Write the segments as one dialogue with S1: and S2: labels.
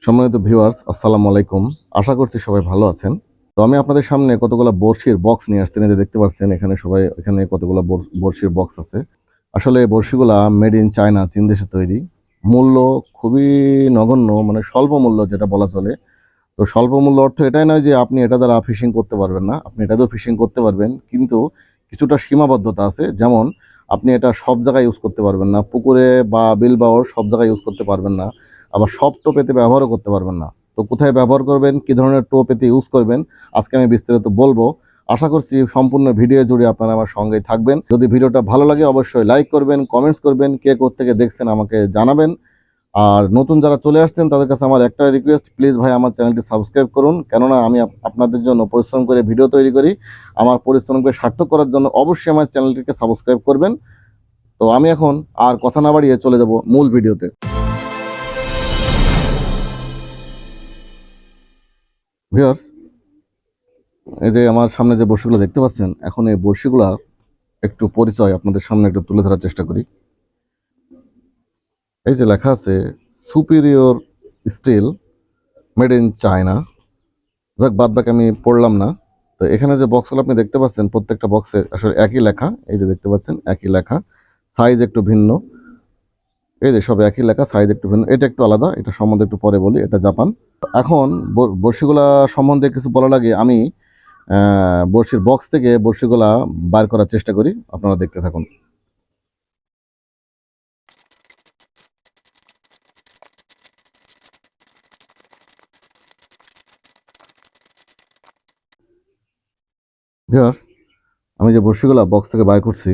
S1: সম্মানিত ভিউয়ার্স, আসসালামু আলাইকুম। আশা করছি সবাই ভালো আছেন। তো আমি আপনাদের সামনে কতগুলো বড়শির বক্স নিয়ে আসছি। এই যে দেখতে পাচ্ছেন এখানে কতগুলো বড়শির বক্স আছে। আসলে এই বড়শিগুলা মেড ইন চায়না, চীন দেশে তৈরি। মূল্য খুবই নগণ্য, মানে স্বল্প মূল্য যেটা বলা চলে। তো স্বল্প মূল্য অর্থ এটাই নয় যে আপনি এটা দ্বারা ফিশিং করতে পারবেন না। আপনি এটা দিয়েও ফিশিং করতে পারবেন, কিন্তু কিছুটা সীমাবদ্ধতা আছে। যেমন আপনি এটা সব জায়গায় ইউজ করতে পারবেন না, পুকুরে বা বিল বাওর সব জায়গায় ইউজ করতে পারবেন না। আবার সব টোপেতে ব্যবহারও করতে পারবেন না। তো কোথায় ব্যবহার করবেন, কী ধরনের টোপেতে ইউজ করবেন, আজকে আমি বিস্তারিত বলবো। আশা করছি সম্পূর্ণ ভিডিও জুড়ে আপনারা আমার সঙ্গেই থাকবেন। যদি ভিডিওটা ভালো লাগে অবশ্যই লাইক করবেন, কমেন্টস করবেন, কে কোত্থেকে দেখছেন আমাকে জানাবেন। আর নতুন যারা চলে আসছেন তাদের কাছে আমার একটা রিকোয়েস্ট, প্লিজ ভাই আমার চ্যানেলটি সাবস্ক্রাইব করুন। কেননা আমি আপনাদের জন্য পরিশ্রম করে ভিডিও তৈরি করি। আমার পরিশ্রমকে সার্থক করার জন্য অবশ্যই আমার চ্যানেলটিকে সাবস্ক্রাইব করবেন। তো আমি এখন আর কথা না বাড়িয়ে চলে যাব মূল ভিডিওতে। ভিউয়ার্স, এই যে আমার সামনে যে বড়শিগুলো দেখতে পাচ্ছেন, এখন এই বড়শিগুলার একটু পরিচয় আপনাদের সামনে একটু তুলে ধরার চেষ্টা করি। এই যে লেখা আছে superior steel made in China. যাক, বাদ বাকি আমি পড়লাম না। তো এখানে যে বক্সগুলো আপনি দেখতে পাচ্ছেন, প্রত্যেকটা বক্সে আসলে একই লেখা। এই যে দেখতে পাচ্ছেন একই লেখা, সাইজ একটু ভিন্ন। এই যে সব একই লেখা, সাইজ একটু ভিন্ন। এটা একটু আলাদা, এটা সম্বন্ধে একটু পরে বলি, এটা জাপান। এখন বড়শিগুলা সম্বন্ধে কিছু বলার আগে আমি বড়শির বক্স থেকে বড়শিগুলা বার করার চেষ্টা করি। আপনারা দেখতে থাকুন। ভিউয়ার্স, আমি যে বড়শিগুলা বক্স থেকে বার করছি,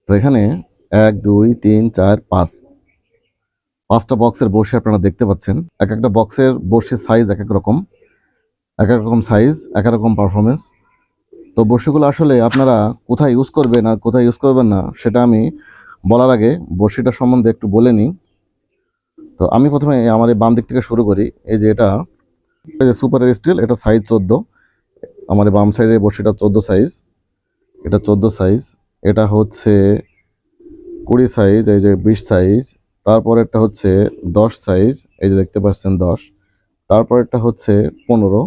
S1: তো এখানে 1 2 3 4 5 5টা বক্সের বড়শি আপনারা দেখতে পাচ্ছেন। এক একটা বক্সের বড়শির সাইজ এক এক রকম, এক এক রকম সাইজ, এক এক রকম পারফরমেন্স। তো বড়শিগুলো আসলে আপনারা কোথায় ইউজ করবেন আর কোথায় ইউজ করবেন না, সেটা আমি বলার আগে বড়শিটা সম্বন্ধে একটু বলে নিই। তো আমি প্রথমে আমার এই বাম দিক থেকে শুরু করি। এই যে এটা, এই যে সুপার স্টিল, এটা সাইজ 14। আমার এই বাম সাইডে বড়শিটা 14 সাইজ, এটা 14 সাইজ। এটা হচ্ছে 20 সাইজ, এই যে 20 সাইজ। তারপরেরটা হচ্ছে 10 সাইজ, এই যে দেখতে পাচ্ছেন 10। তারপরেরটা হচ্ছে 15,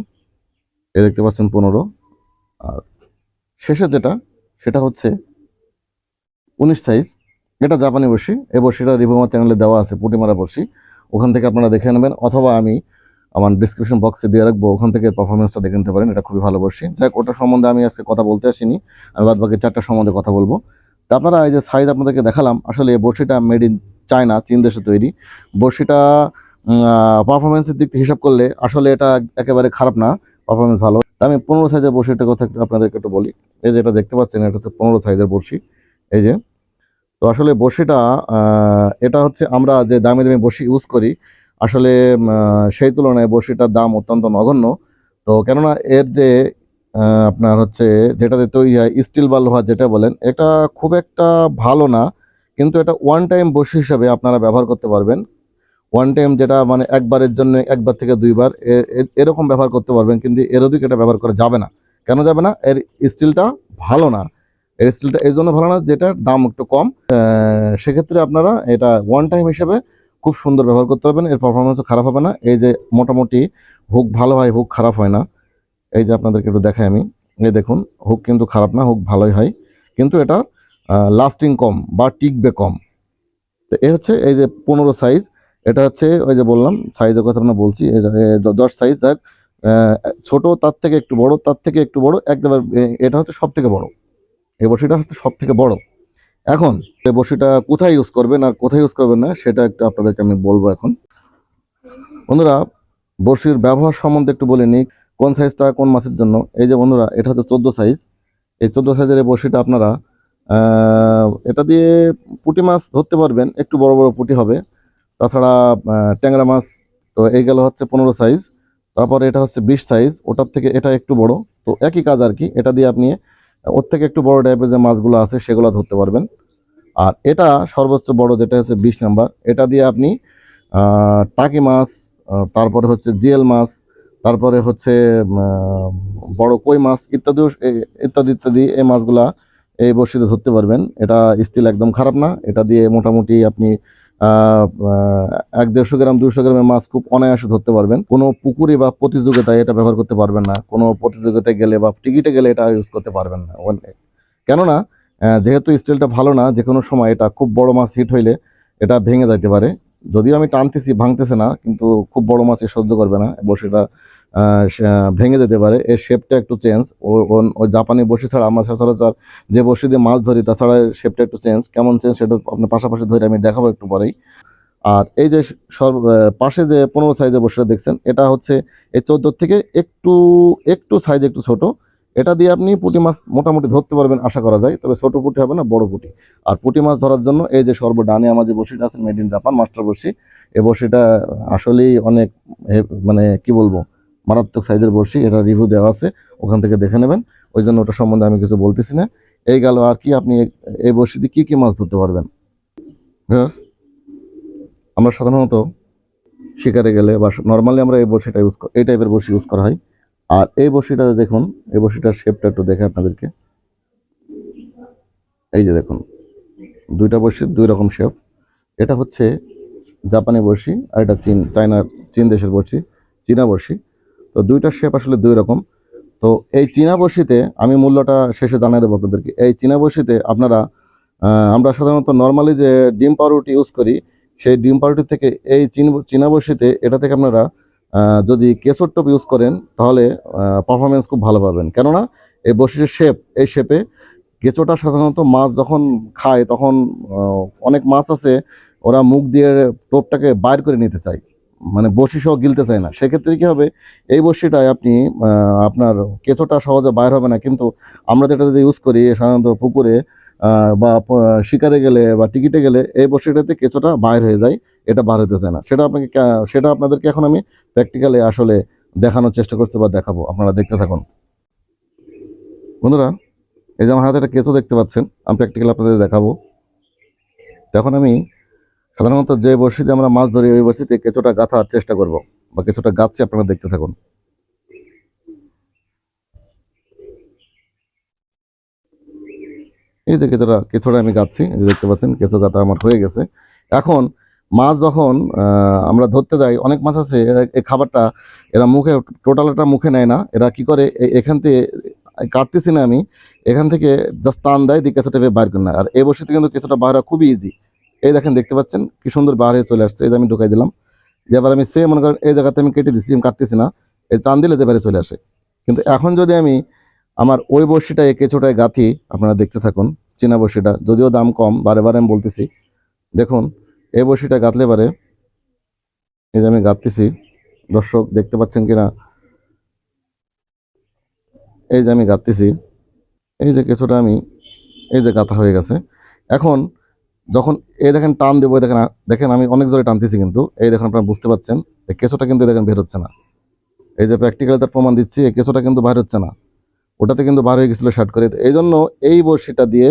S1: এই দেখতে পাচ্ছেন 15। আর শেষে যেটা, সেটা হচ্ছে 19 সাইজ। এটা জাপানি বড়শি। এই বড়শিটা রিভিউ আমার চ্যানেলে দেওয়া আছে, পুঁটিমারা বড়শি। ওখান থেকে আপনারা দেখে নেবেন, অথবা আমি আমার ডিসক্রিপশন বক্সে দিয়ে রাখবো, ওখান থেকে পারফরমেন্সটা দেখে নিতে পারেন। এটা খুবই ভালো বড়শি। যাক, ওটা সম্বন্ধে আমি আজকে কথা বলতে আসিনি, আমি বাদ বাকি 4টা সম্বন্ধে কথা বলবো। তা আপনারা এই যে সাইজ আপনাদেরকে দেখালাম, আসলে এই বড়শিটা মেড ইন চায়না, চীন দেশে তৈরি। বড়শিটা পারফরমেন্সের দিক থেকে হিসাব করলে আসলে এটা একেবারে খারাপ না, পারফরমেন্স ভালো। তা আমি 15 সাইজের বড়শিটার কথা আপনাদেরকে একটু বলি। এই যে এটা দেখতে পাচ্ছেন, এটা হচ্ছে 15 সাইজের বড়শি। এই যে, তো আসলে বড়শিটা এটা হচ্ছে আমরা যে দামি দামি বড়শি ইউজ করি, আসলে সেই তুলনায় বড়শিটার দাম অত্যন্ত নগণ্য। তো কেননা এর যে আপনার হচ্ছে যেটাতে তৈরি হয় স্টিল বা লোহা যেটা বলেন, এটা খুব একটা ভালো না। কিন্তু এটা ওয়ান টাইম বড়শি হিসাবে আপনারা ব্যবহার করতে পারবেন। ওয়ান টাইম যেটা মানে একবারের জন্য, একবার থেকে দুইবার এরকম ব্যবহার করতে পারবেন, কিন্তু এর অধিক এটা ব্যবহার করা যাবে না। কেন যাবে না? এর স্টিলটা ভালো না। এর স্টিলটা এই জন্য ভালো না, যেটার দাম একটু কম। সেক্ষেত্রে আপনারা এটা ওয়ান টাইম হিসেবে খুব সুন্দর ব্যবহার করতে পারবেন। এর পারফরমেন্সও খারাপ হবে না। এই যে মোটামুটি হুক ভালো হয়, হুক খারাপ হয় না। এই যে আপনাদেরকে একটু দেখাই আমি, এই দেখুন, হুক কিন্তু খারাপ না, হুক ভালোই হয়। কিন্তু এটা লাস্টিং কম বা টিকবে কম। তো এ হচ্ছে এই যে 15 সাইজ। এটা হচ্ছে ওই যে বললাম সাইজের কথা আমরা বলছি, এই যে 10 সাইজ। যাক, ছোট তার থেকে একটু বড়, তার থেকে একটু বড়, একদম এটা হচ্ছে সব থেকে বড়। এই বড়শিটা হচ্ছে সব থেকে বড়। এখন এই বড়শিটা কোথায় ইউজ করবেন আর কোথায় ইউজ করবেন না, সেটা একটু আপনাদেরকে আমি বলবো এখন। বন্ধুরা, বড়শির ব্যবহার সম্বন্ধে একটু বলে নিই, কোন সাইজটা কোন মাছের জন্য। এই যে বন্ধুরা, এটা হচ্ছে 14 সাইজ। এই 14 সাইজের এই বড়শিটা আপনারা এটা দিয়ে পুঁটি মাছ ধরতে পারবেন, একটু বড় বড় পুঁটি হবে। তাছাড়া ট্যাংরা মাছ। তো এই গেল হচ্ছে 15 সাইজ। তারপরে এটা হচ্ছে 20 সাইজ, ওটার থেকে এটা একটু বড়। তো একই কাজ আর কি, এটা দিয়ে আপনি ওর থেকে একটু বড় টাইপের যে মাছগুলো আছে সেগুলো ধরতে পারবেন। আর এটা সর্বোচ্চ বড়, যেটা হচ্ছে 20 নাম্বার, এটা দিয়ে আপনি টাকি মাছ, তারপরে হচ্ছে জিএল মাছ, তারপরে হচ্ছে বড় কই মাছ ইত্যাদি ইত্যাদি ইত্যাদি এই মাছগুলা এই বড়শিতে ধরতে পারবেন। এটা স্টিল একদম খারাপ না, এটা দিয়ে মোটামুটি আপনি এক 150 গ্রাম 200 গ্রামের মাছ খুব অনায়াসে ধরতে পারবেন। কোনো পুকুরে বা প্রতিযোগিতায় এটা ব্যবহার করতে পারবেন না, কোনো প্রতিযোগিতায় গেলে বা টিকিটে গেলে এটা ইউজ করতে পারবেন না। কেননা যেহেতু স্টিলটা ভালো না, যে কোনো সময় এটা খুব বড় মাছ হিট হইলে এটা ভেঙে যাইতে পারে। যদিও আমি টানতেছি, ভাঙতেছে না, কিন্তু খুব বড় মাছে সহ্য করবে না, বড়শিটা ভেঙে যেতে পারে। এর শেপটা একটু চেঞ্জ। ওই জাপানি বড়শি ছাড়া আমরা সচরাচর যে বড়শি দিয়ে মাছ ধরি তাছাড়া এর শেপটা একটু চেঞ্জ। কেমন চেঞ্জ সেটা আপনার পাশাপাশি ধরে আমি দেখাবো একটু পরেই। আর এই যে পাশে যে 15 সাইজের বড়শিটা দেখছেন, এটা হচ্ছে এই 14 থেকে একটু একটু সাইজ একটু ছোট। এটা দিয়ে আপনি পুঁটি মাছ মোটামুটি ধরতে পারবেন আশা করা যায়, তবে ছোট পুঁটি হবে না, বড় পুঁটি। আর পুঁটি মাছ ধরার জন্য এই যে সর্বডানে আমার যে বড়শিটা আছে, মেড ইন জাপান মাস্টার বড়শি, এই বড়শিটা আসলেই অনেক মানে কি বলবো, মারাত্মক সাইজের বড়শি। এটা রিভিউ দেওয়া আছে, ওখান থেকে দেখে নেবেন। ওই জন্য ওটা সম্বন্ধে আমি কিছু বলতেছি না। এই গেল। আর কি আপনি এই বড়শি দিয়ে কি কি মাছ ধরতে পারবেন? আমরা সাধারণত শিকারে গেলে বা নর্মালি আমরা এই বড়শিটা এই টাইপের বড়শি ইউজ করা হয়। আর এই বড়শিটা দেখুন, এই বড়শিটার শেপটা একটু দেখে আপনাদেরকে। এই যে দেখুন, দুইটা বড়শির দুই রকম শেপ। এটা হচ্ছে জাপানি বড়শি, আর এটা চীন দেশের বড়শি, চীনা বড়শি। তো দুইটার শেপ আসলে দুই রকম। তো এই চীনা বড়শিতে আমি মূল্যটা শেষে জানিয়ে দেবো আপনাদেরকে। এই চীনা বড়শিতে আপনারা আমরা সাধারণত নর্মালি যে ডিম পাউরুটি ইউজ করি, সেই ডিম পাউরুটি থেকে এই চীনা বড়শিতে এটা থেকে আপনারা যদি কেশর টোপ ইউজ করেন তাহলে পারফরমেন্স খুব ভালো পাবেন। কেননা এই বড়শির শেপ, এই শেপে কেঁচোটা সাধারণত মাছ যখন খায় তখন অনেক মাছ আছে ওরা মুখ দিয়ে টোপটাকে বাইর করে নিতে চায়, মানে বড়শি সহ গিলতে চায় না। সেক্ষেত্রে কি হবে, এই বড়শিটায় আপনি আপনার কেঁচোটা সহজে বাইর হবে না। কিন্তু আমরা যেটা যদি ইউজ করি সাধারণত পুকুরে বা শিকারে গেলে বা টিকিটে গেলে, এই বড়শিটাতে কেঁচোটা বাইর হয়ে যায়, এটা বার হতে চায় না। সেটা আপনাদেরকে এখন আমি প্র্যাকটিক্যালি আসলে দেখানোর চেষ্টা করছি বা দেখাবো, আপনারা দেখতে থাকুন বন্ধুরা। এই যে আমার হাতে একটা কেঁচো দেখতে পাচ্ছেন, আমি প্র্যাকটিক্যালি আপনাদের দেখাবো। তখন আমি সাধারণত যে বড়শিতে আমরা মাছ ধরি ওই বড়শিতে কেঁচোটা গাঁথার চেষ্টা করব, বা কেঁচোটা গাঁথছি, আপনারা দেখতে থাকুন। এই যে কেঁচোটা আমি গাঁথছি, এই যে দেখতে পাচ্ছেন কেঁচো গাঁথা আমার হয়ে গেছে। এখন মাছ যখন আমরা ধরতে যাই, অনেক মাছ আছে এই খাবারটা এরা মুখে টোটালটা মুখে নেয় না। এরা কি করে, এখান থেকে কাটতেছি না আমি, এখান থেকে জাস্ট টান দেয় দিয়ে কেঁচোটা বাইর করে না। আর এই বড়শিতে কিন্তু কেঁচোটা বাইর হওয়া খুবই ইজি। এই দেখেন, দেখতে পাচ্ছেন কি সুন্দর বার হয়ে চলে আসছে। এই যে আমি ঢুকাই দিলাম, যে আবার আমি মনে করেন এই জায়গাতে আমি কেটে দিচ্ছি, আমি কাটতেছি না, এই টান দিলে যে বাইরে চলে আসে। কিন্তু এখন যদি আমি আমার ওই বড়শিটা কেঁচোটায় গাঁথি, আপনারা দেখতে থাকুন। চীনা বড়শিটা যদিও দাম কম, বারে বারে আমি বলতেছি, দেখুন এই বড়শিটা গাঁথলে পারে। এই যে আমি গাঁথতেছি, দর্শক দেখতে পাচ্ছেন কিনা, এই যে আমি গাঁথতেছি, এই যে কেঁচোটা আমি, এই যে গাঁথা হয়ে গেছে। এখন যখন এই দেখেন টান দেবো, দেখেন দেখেন আমি অনেক জোরে টানতেছি, কিন্তু এই দেখেন আপনারা বুঝতে পারছেন এই কেঁচোটা কিন্তু দেখেন বের হচ্ছে না। এই যে প্র্যাকটিক্যালি তার প্রমাণ দিচ্ছি, এই কেঁচোটা কিন্তু বাইর হচ্ছে না, ওটাতে কিন্তু বার হয়ে গেছিলো শার্ট করে। এই জন্য এই বড়শিটা দিয়ে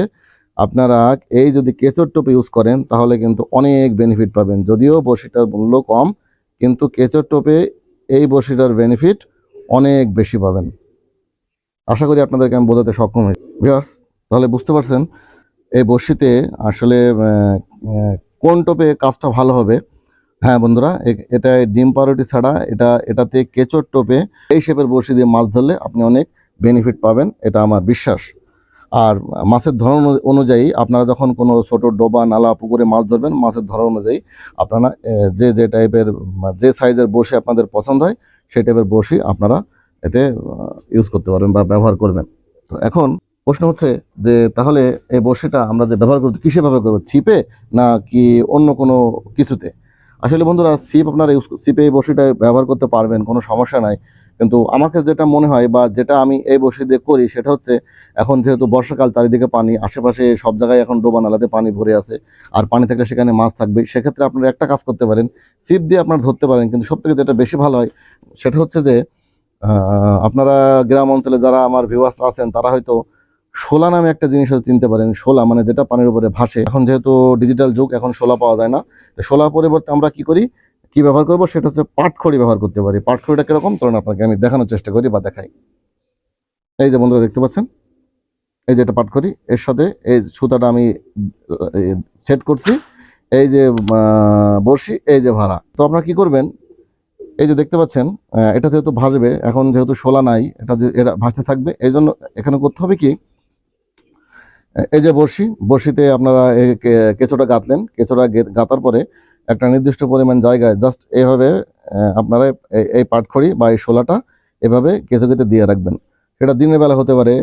S1: আপনারা এই যদি কেঁচোর টোপ ইউজ করেন তাহলে কিন্তু অনেক বেনিফিট পাবেন। যদিও বড়শিটার মূল্য কম, কিন্তু কেঁচোর টোপে এই বড়শিটার বেনিফিট অনেক বেশি পাবেন। আশা করি আপনাদেরকে আমি বোঝাতে সক্ষম হই ভিউয়ার্স। তাহলে বুঝতে পারছেন এই বড়শিতে আসলে কোন টোপে কাজটা ভালো হবে। হ্যাঁ বন্ধুরা, এটা ডিম পাউরুটি ছাড়া এটাতে কেঁচোর টোপে এই শেপের বড়শি দিয়ে মাছ ধরলে আপনি অনেক বেনিফিট পাবেন, এটা আমার বিশ্বাস। আর মাছের ধরন অনুযায়ী আপনারা যখন কোনো ছোট ডোবা নালা পুকুরে মাছ ধরবেন, মাছের ধরন অনুযায়ী আপনারা যে টাইপের যে সাইজের বড়শি আপনাদের পছন্দ হয় সেই টাইপের বড়শি আপনারা এতে ইউজ করতে পারবেন বা ব্যবহার করবেন। তো এখন প্রশ্ন হচ্ছে যে তাহলে এই বড়শিটা আমরা যে ব্যবহার করতে কিসে ব্যবহার করবো, ছিপে না কি অন্য কোনো কিছুতে? আসলে বন্ধুরা, ছিপে এই বড়শিটা ব্যবহার করতে পারবেন, কোনো সমস্যা নাই। কিন্তু আমাকে যেটা মনে হয় বা যেটা আমি এই বড়শি দিয়ে করি সেটা হচ্ছে, এখন যেহেতু বর্ষাকাল, চারিদিকে পানি, আশেপাশে সব জায়গায় এখন ডোবা নালাতে পানি ভরে আছে, আর পানি থাকলে সেখানে মাছ থাকবে। সেক্ষেত্রে আপনারা একটা কাজ করতে পারেন, ছিপ দিয়ে আপনারা ধরতে পারেন। কিন্তু সব থেকে যেটা বেশি ভালো হয় সেটা হচ্ছে যে আপনারা গ্রাম অঞ্চলে যারা আমার ভিউয়ার্স আছেন তারা হয়তো শোলা নামে একটা জিনিস হয়তো চিনতে পারেন। শোলা মানে যেটা পানির উপরে ভাসে। এখন যেহেতু ডিজিটাল যুগ, এখন শোলা পাওয়া যায় না। তো শোলার পরিবর্তে আমরা কি ব্যবহার করবো, সেটা হচ্ছে পাটখড়ি ব্যবহার করতে পারি। পাটখড়িটা কিরকম চলুন আপনাকে আমি দেখানোর চেষ্টা করি বা দেখাই। এই যে বন্ধুরা দেখতে পাচ্ছেন, এই যে এটা পাটখড়ি, এর সাথে এই সুতাটা আমি সেট করছি। এই যে বড়শি, এই যে ভাড়া। তো আপনারা কি করবেন, এই যে দেখতে পাচ্ছেন এটা যেহেতু ভাসবে, এখন যেহেতু শোলা নাই, এটা ভাসতে থাকবে, এই জন্য এখানে করতে হবে কি, এই যে বড়শিতে আপনারা এই কেঁচোটা গাঁথলেন, কেঁচোটা গাঁথার পরে একটা নির্দিষ্ট পরিমাণ জায়গায় জাস্ট এইভাবে আপনারা এই পাটখড়ি বা এই শোলাটা এভাবে কেঁচো কেটে দিয়ে রাখবেন। সেটা দিনের বেলা হতে পারে,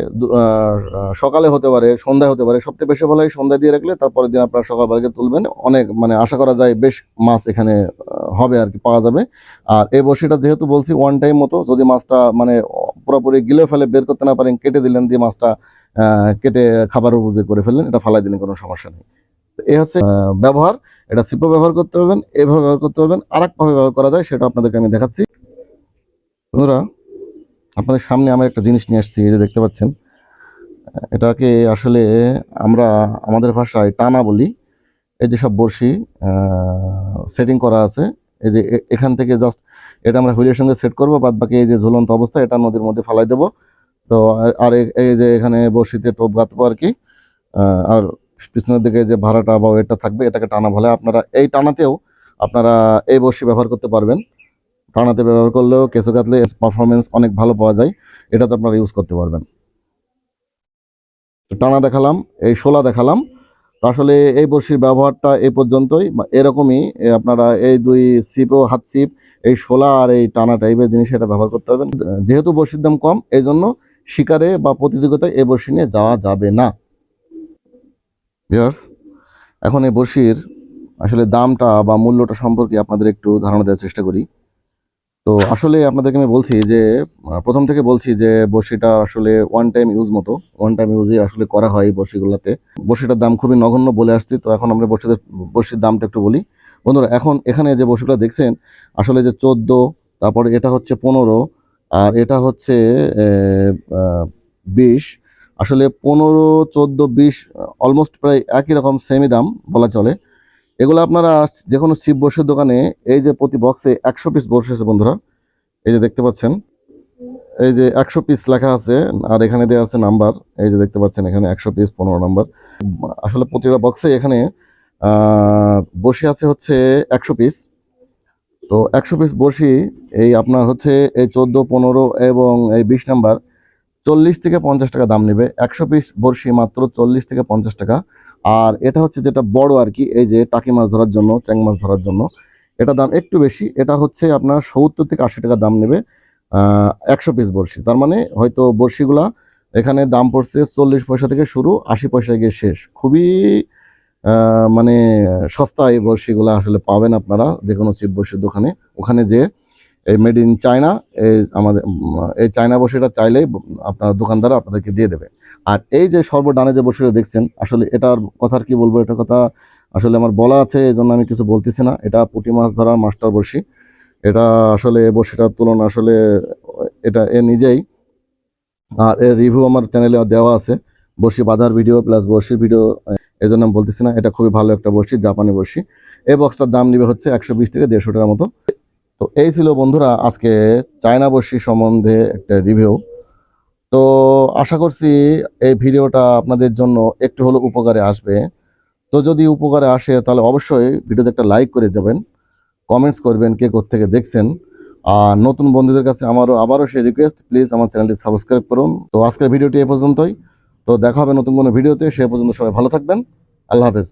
S1: সকালে হতে পারে, সন্ধ্যায় হতে পারে। সবচেয়ে বেশি ভালো হয় সন্ধ্যায় দিয়ে রাখলে তারপরের দিন আপনারা সকালবেলা তুলবেন, অনেক মানে আশা করা যায় বেশ মাছ এখানে হবে আর কি, পাওয়া যাবে। আর এই বড়শিটা যেহেতু বলছি ওয়ান টাইম মতো, যদি মাছটা মানে পুরোপুরি গিলে ফেলে বের করতে না পারেন, কেটে দিলেন, দিয়ে মাছটা কেটে খাবার উপযোগী করে ফেললেন, এটা ফালাই দিলেন, কোনো সমস্যা নেই। তো এই হচ্ছে ব্যবহার। এটা ছিপও ব্যবহার করতে পারবেন, এভাবে ব্যবহার করতে পারবেন, আরেকভাবে ব্যবহার করা যায়, সেটা আপনাদেরকে আমি দেখাচ্ছি। বন্ধুরা, আপনাদের সামনে আমার একটা জিনিস নিয়ে আসছি, এই যে দেখতে পাচ্ছেন, এটাকে আসলে আমরা আমাদের ভাষায় টানা বলি। এই যে সব বড়শি সেটিং করা আছে, এই যে এখান থেকে জাস্ট এটা আমরা হুইলের সঙ্গে সেট করবো, বাদ বাকি এই যে ঝুলন্ত অবস্থা এটা নদীর মধ্যে ফালাই দেবো। তো আর এই যে এখানে বড়শিতে টোপ গাঁথবো আর কি। আর পিছনের দিকে যে ভাড়াটা বা ওয়েটটা থাকবে, এটাকে টানা বলে। আপনারা এই টানাতেও আপনারা এই বড়শি ব্যবহার করতে পারবেন। টানাতে ব্যবহার করলেও কেঁচো গাঁথলে পারফরমেন্স অনেক ভালো পাওয়া যায়, এটাতে আপনারা ইউজ করতে পারবেন। তো টানা দেখালাম, এই শোলা দেখালাম। তো আসলে এই বড়শির ব্যবহারটা এই পর্যন্তই, এরকমই আপনারা এই দুই ছিপ ও হাত ছিপ, এই শোলা আর এই টানা টাইপের জিনিস এটা ব্যবহার করতে পারবেন। যেহেতু বড়শির দাম কম, এই জন্য শিকারে বা প্রতিযোগিতায় এই বড়শি নিয়ে যাওয়া যাবে না। ভিউয়ার্স, এখন এই বড়শির আসলে দামটা বা মূল্যটা সম্পর্কে আপনাদের একটু ধারণা দেওয়ার চেষ্টা করি। তো আসলে আপনাদেরকে আমি বলছি যে প্রথম থেকে বলছি যে বড়শিটা আসলে ওয়ান টাইম ইউজ মতো, ওয়ান টাইম ইউজে আসলে করা হয় এই বড়শিগুলোতে। বড়শিটার দাম খুবই নগণ্য বলে আসছি। তো এখন আমরা বড়শির দামটা একটু বলি। বন্ধুরা, এখন এখানে যে বড়শিগুলো দেখছেন, আসলে যে 14, তারপরে এটা হচ্ছে 15, আর এটা হচ্ছে 20। আসলে 15, 14, 20 অলমোস্ট প্রায় একই রকম, সেমই দাম বলা চলে। এগুলো আপনারা যে কোনো ছিপ বড়শির দোকানে, এই যে প্রতি বক্সে 100 পিস বড়শি আছে বন্ধুরা, এই যে দেখতে পাচ্ছেন, এই যে 100 পিস লেখা আছে, আর এখানে দেওয়া আছে নাম্বার, এই যে দেখতে পাচ্ছেন এখানে 100 পিস 15 নাম্বার। আসলে প্রতিটা বক্সে এখানে বড়শি আছে হচ্ছে 100 পিস। তো 100 পিস বড়শি এই আপনার হচ্ছে এই 14, 15 এবং এই 20 নাম্বার 40 থেকে 50 টাকা দাম নেবে। 100 পিস বড়শি মাত্র 40 থেকে 50 টাকা। আর এটা হচ্ছে যেটা বড় আর কি, এই যে টাকি মাছ ধরার জন্য, চ্যাং মাছ ধরার জন্য, এটা দাম একটু বেশি। এটা হচ্ছে আপনার 70 থেকে 80 টাকা দাম নেবে 100 পিস বড়শি। তার মানে হয়তো বড়শিগুলা এখানে দাম পড়ছে 40 পয়সা থেকে শুরু, 80 পয়সা গিয়ে শেষ। খুবই মানে সস্তা এই বড়শিগুলা আসলে পাবেন আপনারা যে কোনো ছিপ বড়শির দোকানে। ওখানে যে এই মেড ইন চায়না, এই আমাদের এই চায়না বড়শিটা চাইলেই আপনার দোকানদার আপনাদেরকে দিয়ে দেবে। আর এই যে সর্বডানে যে বড়শিটা দেখছেন, আসলে এটার কথা আর কি বলবো, এটার কথা আসলে আমার বলা আছে, এই জন্য আমি কিছু বলতেছি না। এটা পুঁটি মাছ ধরার মাস্টার বড়শি। এটা আসলে এই বড়শিটার তুলনা আসলে এটা এ নিজেই, আর এর রিভিউ আমার চ্যানেলে দেওয়া আছে, বড়শি বাঁধার ভিডিও প্লাস বড়শির ভিডিও। এই জন্য আমি বলতেছি না, এটা খুবই ভালো একটা বড়শি, জাপানি বড়শি। এই বক্সটার দাম নিবে হচ্ছে 120 থেকে 150 টাকার মতো। তো এই ছিল বন্ধুরা আজকে চায়না বড়শি সম্বন্ধে একটা রিভিউ। তো আশা করছি এই ভিডিওটা আপনাদের জন্য একটু হলেও উপকারে আসবে। তো যদি উপকারে আসে তাহলে অবশ্যই ভিডিওতে একটা লাইক করে যাবেন, কমেন্টস করবেন কে কোত্থেকে দেখছেন। আর নতুন বন্ধুদের কাছে আবারও সেই রিকোয়েস্ট, প্লিজ আমার চ্যানেলটি সাবস্ক্রাইব করুন। তো আজকের ভিডিওটি এ পর্যন্তই। তো দেখা হবে নতুন কোনো ভিডিওতে, সে পর্যন্ত সবাই ভালো থাকবেন। আল্লাহ হাফেজ।